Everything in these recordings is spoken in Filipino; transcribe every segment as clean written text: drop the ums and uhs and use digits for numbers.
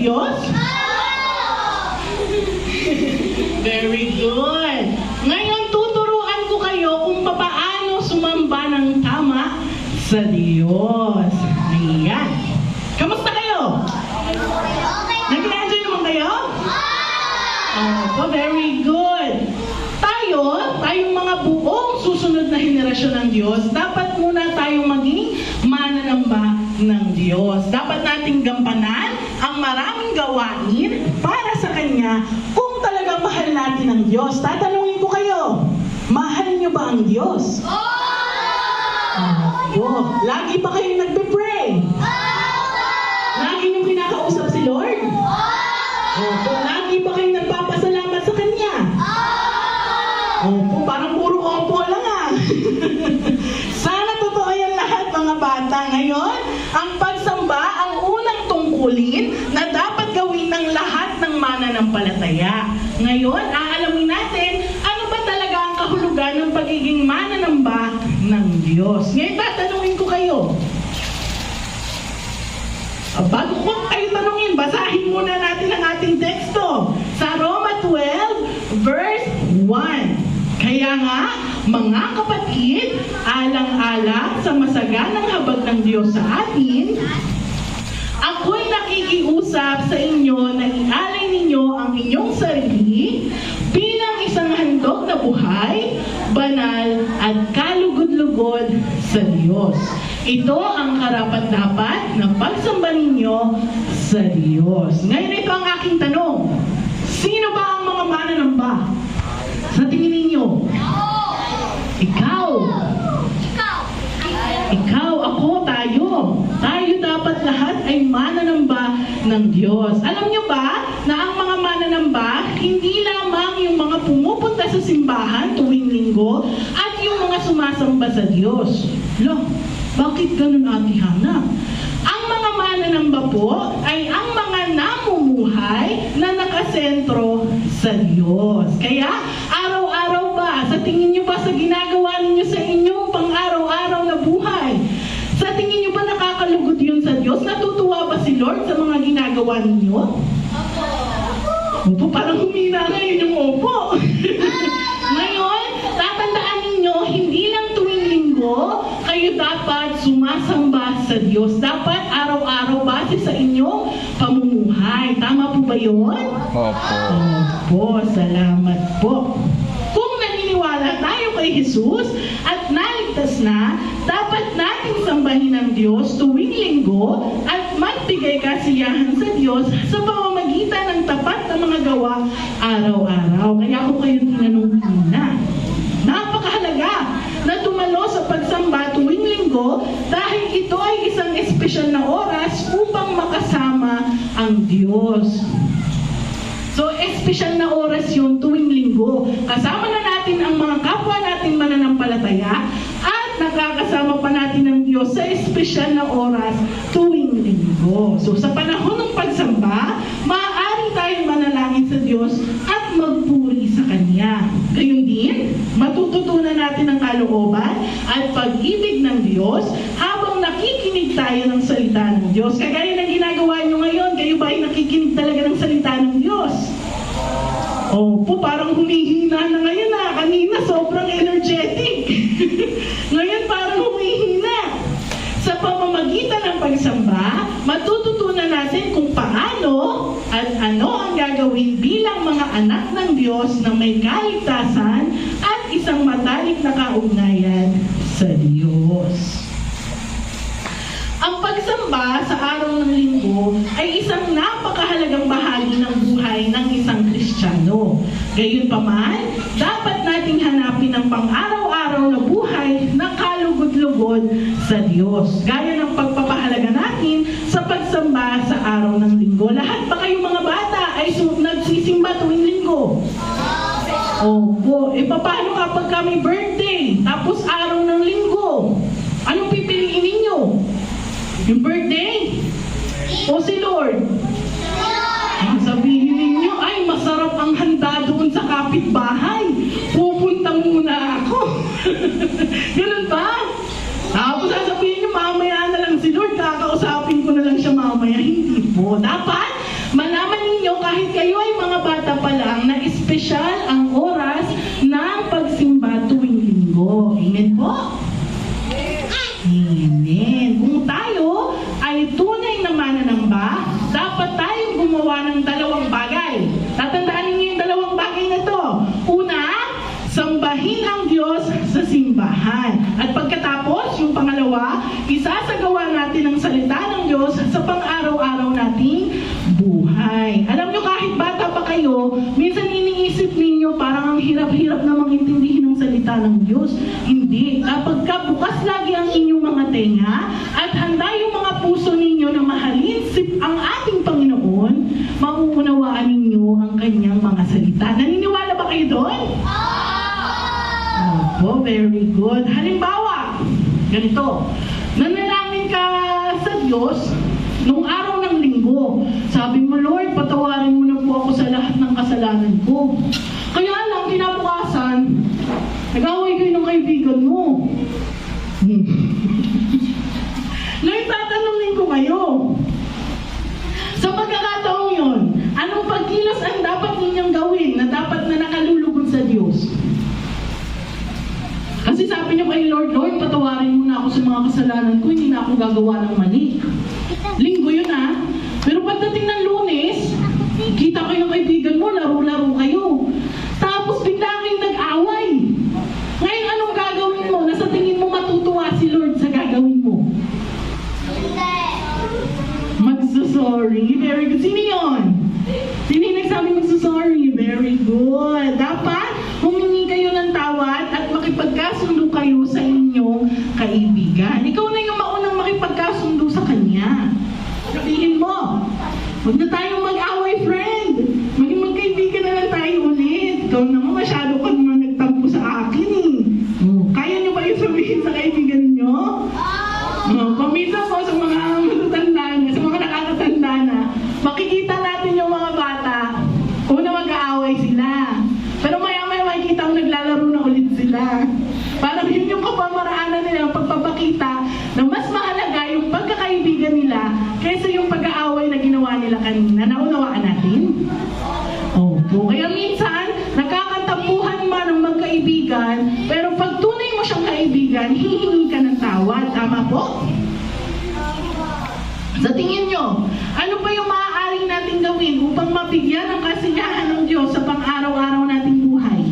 Diyos? Very good. Ngayon, tuturuan ko kayo kung paano sumamba ng tama sa Diyos. Ayan. Kamusta kayo? Nag-enjoy naman kayo? Oh, very good. Tayong mga buong susunod na henerasyon ng Diyos, dapat muna tayong maging mananamba ng Diyos. Dapat nating gampanan ang maraming gawain para sa Kanya kung talagang mahal natin ang Diyos. Tatanungin ko kayo, mahal niyo ba ang Diyos? Lagi ba kayo nagpe-pray? Lagi niyo kinakausap si Lord? Lagi ba kayo nagpapasalamat sa Kanya? Opo, parang puro opo lang Sana totoo yan lahat mga bata. Ngayon, ang pagsamba ang unang tungkulin na dapat gawin ng lahat ng mananampalataya. Ngayon, aalamin natin ano ba talaga ang kahulugan ng pagiging mananamba ng Diyos. Ngayon, tatanungin ko kayo. Bago ko kayo tanungin, basahin muna natin ang ating teksto sa Roma 12, verse 1. Kaya nga, mga kapatid, alang-alang sa masaganang habag ng Diyos sa atin, ako'y nakikiusap sa inyo na ialay ninyo ang inyong sarili bilang isang handog na buhay, banal at kalugod-lugod sa Diyos. Ito ang karapat-dapat na pagsamba ninyo sa Diyos. Ngayon ito ang aking tanong. Sino ba ang mga mananamba? Sa tingin ninyo? Ikaw. Ikaw, ako, tayo. Tayo dapat lahat ay mananamba ng Diyos. Alam nyo ba na ang mga mananamba, hindi lamang yung mga pumupunta sa simbahan tuwing linggo at yung mga sumasamba sa Diyos. Loh, bakit ganun, Ate Hana? Ang mga mananamba po ay ang mga namumuhay na nakasentro sa Diyos. Kaya, araw-araw ba, sa tingin nyo ba sa ginagawa ninyo sa inyong pang-araw-araw na buhay, sa tingin nyo ba nakakalugod yun sa Diyos? Natutuwa ba si Lord sa mga ginagawa ninyo? Opo, parang humina ngayon yung opo. Ngayon, tatandaan ninyo, hindi lang tuwing linggo, kayo dapat sumasamba sa Diyos. Dapat araw-araw base sa inyong pamumuhay. Tama po ba yun? Opo. Opo, salamat po. Kung naniniwala tayo kay Jesus at naligtas na, dapat nating sambahin ang Diyos tuwing linggo at magbigay kasiyahan sa Diyos sa pamamagitan ng tapat na mga gawa araw-araw. Kaya ako kayo tinanong na. Napakahalaga na tumalo sa pagsamba tuwing linggo dahil ito ay isang espesyal na oras upang makasama ang Diyos. So, espesyal na oras yun tuwing linggo. Kasama na natin ang mga kapwa natin mananampalataya at nakakasama pa natin ang Diyos sa espesyal na oras tuwing linggo. So, sa panahon ng pagsamba, maaari tayong manalangin sa Diyos at magpuri sa Kanya. Gayun din, matututunan natin ang kalooban at pag-ibig ng Diyos habang nakikinig tayo ng salita ng Diyos. Kagaya ng ginagawa nyo ngayon, kayo ba ay nakikinig talaga ng salita ng Diyos? Opo, parang humihina na ngayon Kanina sobrang energetic. Ngayon parang humihina. Sa pamamagitan ng pagsamba, matututunan natin kung paano at ano ang gagawin bilang mga anak ng Diyos na may kaligtasan at isang matalik na kaugnayan sa Diyos. Ang pagsamba sa araw ng linggo ay isang napakahalagang bahagi ng buhay ng isang Kristiyano. Gayunpaman, dapat nating hanapin ang pang-araw-araw na buhay na kalugod-lugod sa Diyos. Gaya ng pagpapahalaga natin sa pagsamba sa araw ng linggo. Lahat ba kayong mga bata ay nagsisimba tuwing linggo? Opo. Paano kapag kami birthday, tapos araw ng linggo? Anong pipiliin ninyo? Yung birthday? O si Lord? Sabihin ninyo, ay masarap ang handa doon sa kapitbahay. Pupunta muna ako. Ganun ba? Tapos sasabihin nyo, mamaya na lang si Lord, kakausapin ko na lang siya mamaya. Hindi po. Dapat kahit kayo ay mga bata pa lang, na espesyal ang oras ng pagsimba tuwing linggo. Amen po? Amen. Kung tayo ay tunay na mananamba, dapat tayong gumawa ng dalawang bagay. Tatandaan ninyo yung dalawang bagay na to. Una, sambahin ang Diyos sa simbahan. At pagkatapos, yung pangalawa, isasagawa natin ang salita ng Diyos sa pang-araw-araw nating buhay. Alam nyo, kahit bata pa kayo, minsan iniisip ninyo parang ang hirap-hirap namang intindihin ang salita ng Diyos. Hindi. Kapag bukas lagi ang inyong mga tenga at handa yung mga puso ninyo na mahalin ang ating Panginoon, mauunawaan ninyo ang kanyang mga salita. Naniniwala ba kayo doon? Oh, very good. Halimbawa, ganito, nanalangin ka sa Diyos nung araw ng linggo. Sabi mo, Lord, patawarin mo na po ako sa lahat ng kasalanan ko. Kaya lang, kinabukasan, nag-away kayo ng kaibigan mo. Ngayon, tatanungin ko kayo, sa pagkakataong yon, anong pagkilos ang dapat ninyong gawin na dapat na nakalulugod sa Diyos? Kasi sabi niyo kay Lord, Lord, patawarin mo na ako sa mga kasalanan ko, hindi na ako gagawa ng mali. Linggo yun Pero pagdating ng Lunes, kita kayo ng kaibigan mo, laro-laro kayo. Tapos bigla kayong nag-away. Ngayon, anong gagawin mo? Nasa tingin mo matutuwa si Lord sa gagawin mo? Magsusorry. Very good. Sino yun? Sino yung nagsabi magsusorry? Very good. Dapat humingi kayo ng tawad at makipagkasundo kayo sa inyong kaibigan. Ikaw na yung maunang makipagkasundo sa kanya. Sabihin mo, huwag na tayong mag-away, friend. Maging magkaibigan na lang tayo ulit. Ikaw naman masyado ka naman nagtampo sa akin Kaya niyo ba yung sabihin sa kaibigan niyo? Paminsan po sa mga matatanda na, sa mga nakakatanda na, makikita natin yung mga bata, una mag-aaway sila. Pero maya-maya makikita ko naglalaro na ulit sila. Parang yun yung kapamaraanan nila, pagpapakita na mas mahalaga yung pagkakaibigan nila kaysa yung pag-aaway na ginawa nila kanina. Naunawaan natin? Opo. Kaya minsan, nagkakantapuhan man ng magkaibigan, pero pag tunay mo siyang kaibigan, hihingi ka ng tawad. Tama po? Sa tingin nyo, ano pa yung maaaring natin gawin upang mabigyan ng kasiyahan ng Diyos sa pang-araw-araw nating buhay?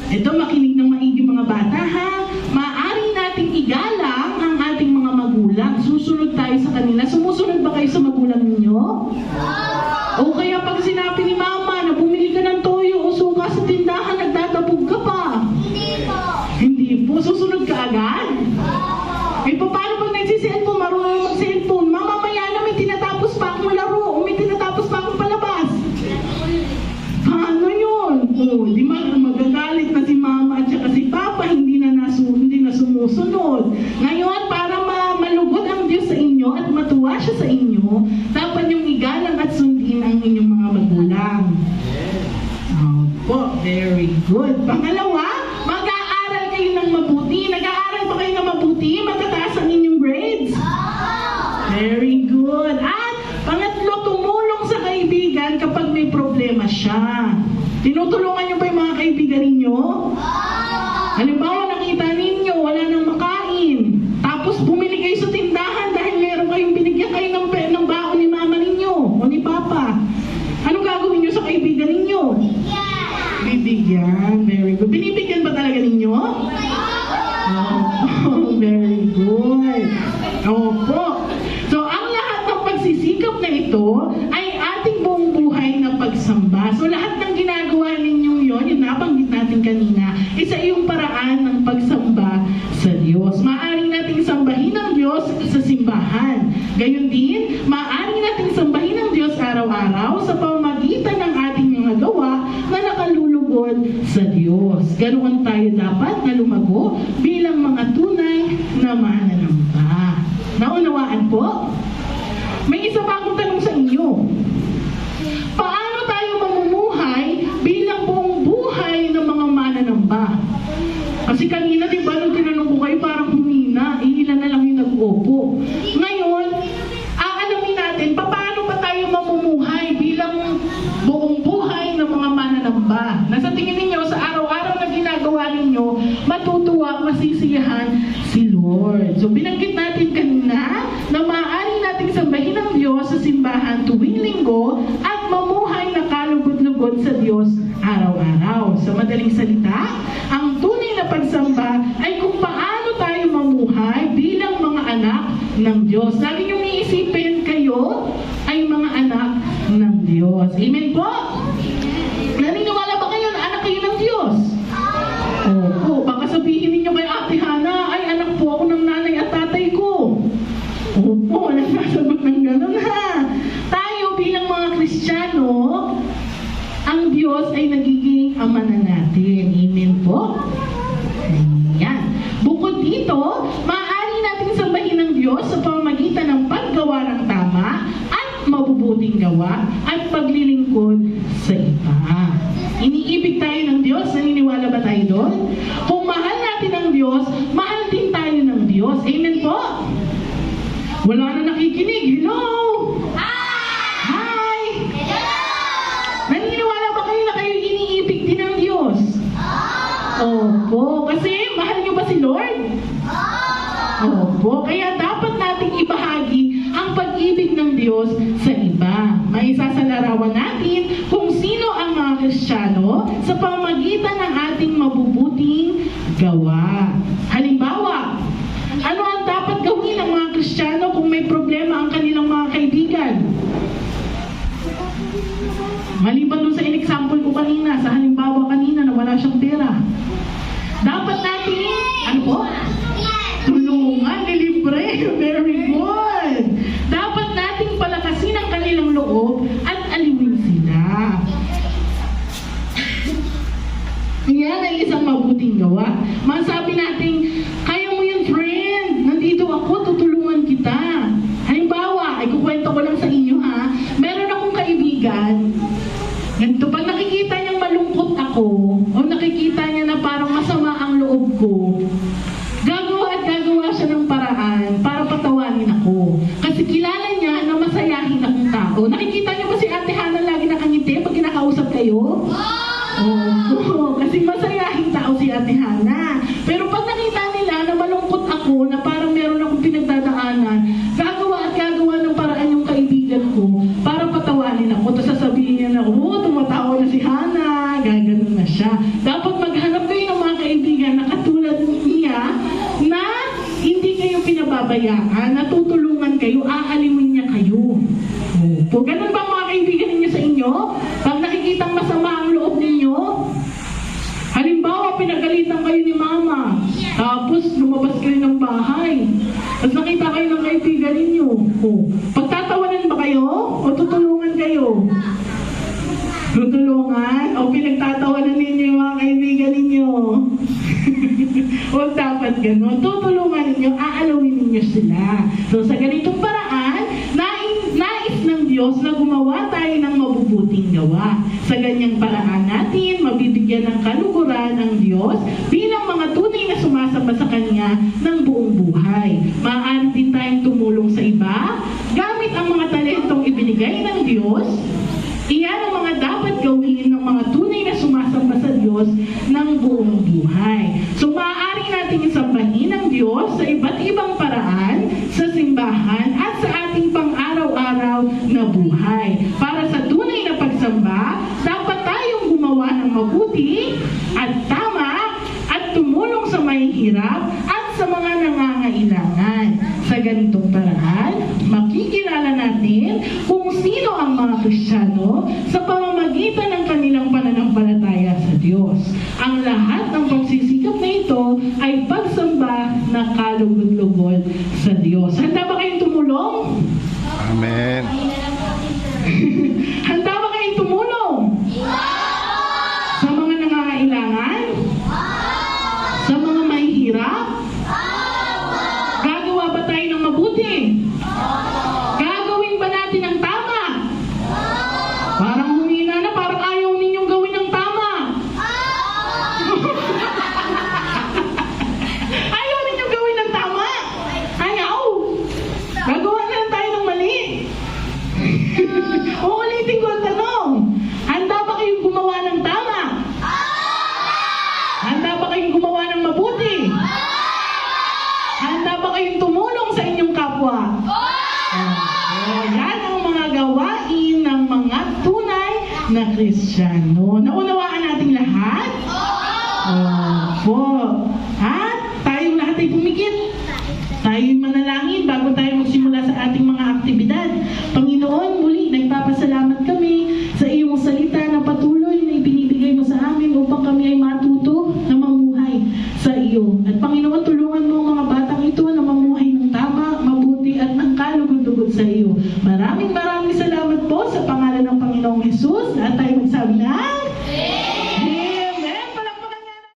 Ito, makinig ng maigi mga bata, ha? Maaaring nating igalang ang ating mga magulang. Susunod tayo sa kanila. Sumusunod ba kayo sa magulang ninyo? O kaya pag sinabi ni mama na bumili ka ng toyo o suka sa tindahan, nagtatapog ka pa? Hindi po. Susunod ka agad? Paano pag nagsiselfone, marunong mag-cellphone? Mama, maya na may tinatapos pa akong laro o may tinatapos pa akong palabas. Paano yun? Di magagalit na si mama at saka si papa, hindi na sumusunod. Ngayon, para malugod ang Diyos sa inyo at matuwa siya sa inyo, dapat yung igalang at sundin ang inyong mga magulang. Opo, very good. Pangalawa, mag-aaral kayo ng mabuti. Nag-aaral ba kayo ng mabuti? Matataas ang inyong grades? Very good. At pangatlo, tumulong sa kaibigan kapag may problema siya. Tinutulungan niyo ba yung mga kaibigan ninyo? Halimbawa, nakita ninyo, wala nang makain. Tapos bumili kayo sa tindahan dahil meron kayong binigyan kayo ng baon ni mama ninyo o ni papa. Anong gagawin niyo sa kaibigan ninyo? Bibigyan. Very good. Binibigyan ba talaga ninyo? Oh, very good. Opo. So, ang lahat ng pagsisikap na ito ay ating buong buhay na pagsamba. So, lahat ng ginagawa ninyong yon, yung nabanggit natin kanina, isa yung paraan ng pagsamba sa Diyos. Maaring nating sambahin ang Diyos sa simbahan. Gayon din, maaring nating sambahin ang Diyos araw-araw sa pamamagitan ng ating mga gawa na nakalulugod sa Diyos. Ganoon tayo dapat na lumago bilang mga tunay na mananamba. Naunawaan po? May isa pa akong tanong sa inyo. Paano tayo mamumuhay bilang buong buhay ng mga mananamba? Kasi kanina, di ba, nung tinanong ko kayo, parang humina, ilan na lang yung nag-upo. Ngayon, aalamin natin, linggo at mamuhay na kalugod-lugod sa Diyos araw-araw. Sa madaling salita, ang tunay na pagsamba ay kung paano tayo mamuhay bilang mga anak ng Diyos. Lagi niyong iisipin kayo ay mga anak ng Diyos. Amen po? Naniniwala ba kayo na anak kayo ng Diyos? Opo. Baka sabihin ninyo kay Ate Hana, ay anak po ako ng nanay at tatay ko. Opo, nagsasagot ng gano'n ha. Tayo bilang mga Kristiyano, ang Diyos ay nagiging ama na natin. Amen po? Ayan. Bukod dito, maaari natin sambahin ng Diyos sa pamamagitan ng paggawa ng tama at mabubuting gawa at paglilingkod sa iba. Iniibig tayo ng Diyos, naniniwala ba tayo doon? Kung mahal natin ang Diyos, mahal din tayo ng Diyos. Amen po? Wala na nakikinig. Hello? Hi! Hello! Naniniwala ba kayo na kayo iniibig din ng Diyos? Opo. Kasi mahal niyo ba si Lord? Opo. Kaya dapat nating ibahagi ang pag-ibig ng Diyos sa iba. May isasalarawan natin kung sino ang mga Kristiyano sa pamamagitan ng ating mabubuting gawa. Halimbawa, ano ang dapat gawin ng mga Kristiyano kung may problema ang kanilang mga kaibigan? Maliban doon sa in-example ko kanina, sa halimbawa kanina na wala siyang pera. Dapat natin, ano po? Tulungan, nilibre. Very good. Dapat nating palakasin ang kanilang loob at aliwin sila. Yan ay isang mabuting gawa. Masabi natin, kaya mo yun, friend. Nandito ako, tutulungan kita. Halimbawa, ay kukwento ko lang sa inyo ha. Meron akong kaibigan. Ganito, pag nakikita niyang malungkot ako, o nakikita niya na parang masama ang loob ko, gagawa at gagawa siya ng paraan para patawanin ako. Kasi kilala niya na masayahin akong tao. Nakikita niyo ba si Ate Hana lagi nakangiti pag kinakausap kayo? Oo, kasi masayahin tao si Ate Hana. Pero pag nakita nila na malungkot ako, na parang meron akong pinagdadaanan, gagawa at gagawa ng paraan yung kaibigan ko para patawanin ako. Tapos sasabihin niya na, tumatawa na si Hana, gaganon na siya. Dapat maghanap kayo ng mga kaibigan na katulad niya, na hindi kayo pinababayaan, natutulungan kayo, aalimin niya kayo. Opo. Ganun ba mga kaibigan ninyo sa inyo? Pag nakikitang masama ang loob ninyo, halimbawa pinagalitan kayo ni mama, tapos lumabas kayo ng bahay, tapos nakita kayo ng kaibigan ninyo, pagtatawanan ba kayo? O tutulungan kayo? Tutulungan? O pinagtatawanan ninyo yung mga kaibigan ninyo? Huwag dapat gano'n. Tutulungan ninyo, aalawin ninyo sila. So sa ganitong paraan, nais ng Diyos na gumawa tayo ng mabubuting gawa. Sa ganyang paraan natin, mabibigyan ng kaluguran ang Diyos bilang mga tunay na sumasamba sa Kanya ng buong buhay. Maaari din tayong tumulong sa iba, gamit ang mga talentong ibinigay ng Diyos. Iyan ang mga dapat gawin ng mga tunay na sumasamba sa Diyos ng buong buhay. So maaari natin isambahin ang Diyos sa iba't ibang paraan sa simbahan at sa ating pang-araw-araw na buhay. Para sa tunay na pagsamba, dapat tayong gumawa ng mabuti at tama at tumulong sa mahihirap at sa mga nangangailangan. Sa ganitong paraan, makikilala natin kung sino ang mga Kristiyano sa pamamagitan ng kanilang pananampalataya sa Diyos. Ang lahat ng pagsisikap na ito ay pagsamba na kalugod-lugod sa Diyos. Handa ba kayong tumulong? Amen. Handa ba kayong tumulong? Sa mga nangangailangan? Sa mga mahihirap? Gagawa ba tayo ng mabuti? Gagawin ba natin ang tama? Parang humina na, parang ayaw ninyong gawin ang tama. Ayaw ninyong gawin ang tama? Ayaw. Gagawa na lang tayo ng mali. Uulitin ko ang tanong. Handa ba kayong gumawa ng tama? Handa ba kayong gumawa ng mabuti? Handa ba kayong tumulong sa inyong kapwa? Kristiyano. Naunawaan nating lahat? Opo. At tayong lahat ay pumikit. Tayo'y manalangin bago tayo magsimula sa ating mga aktibidad. Panginoon, muli nagpapasalamat kami sa iyong salita na patuloy na ibinibigay mo sa amin upang kami ay matuto na mamuhay sa iyo. At Panginoon, tulungan mo ang mga batang ito na mamuhay ng tama, mabuti at ng kalugod-lugod sa iyo. Maraming salamat po sa pangalan ng Panginoong Hesus at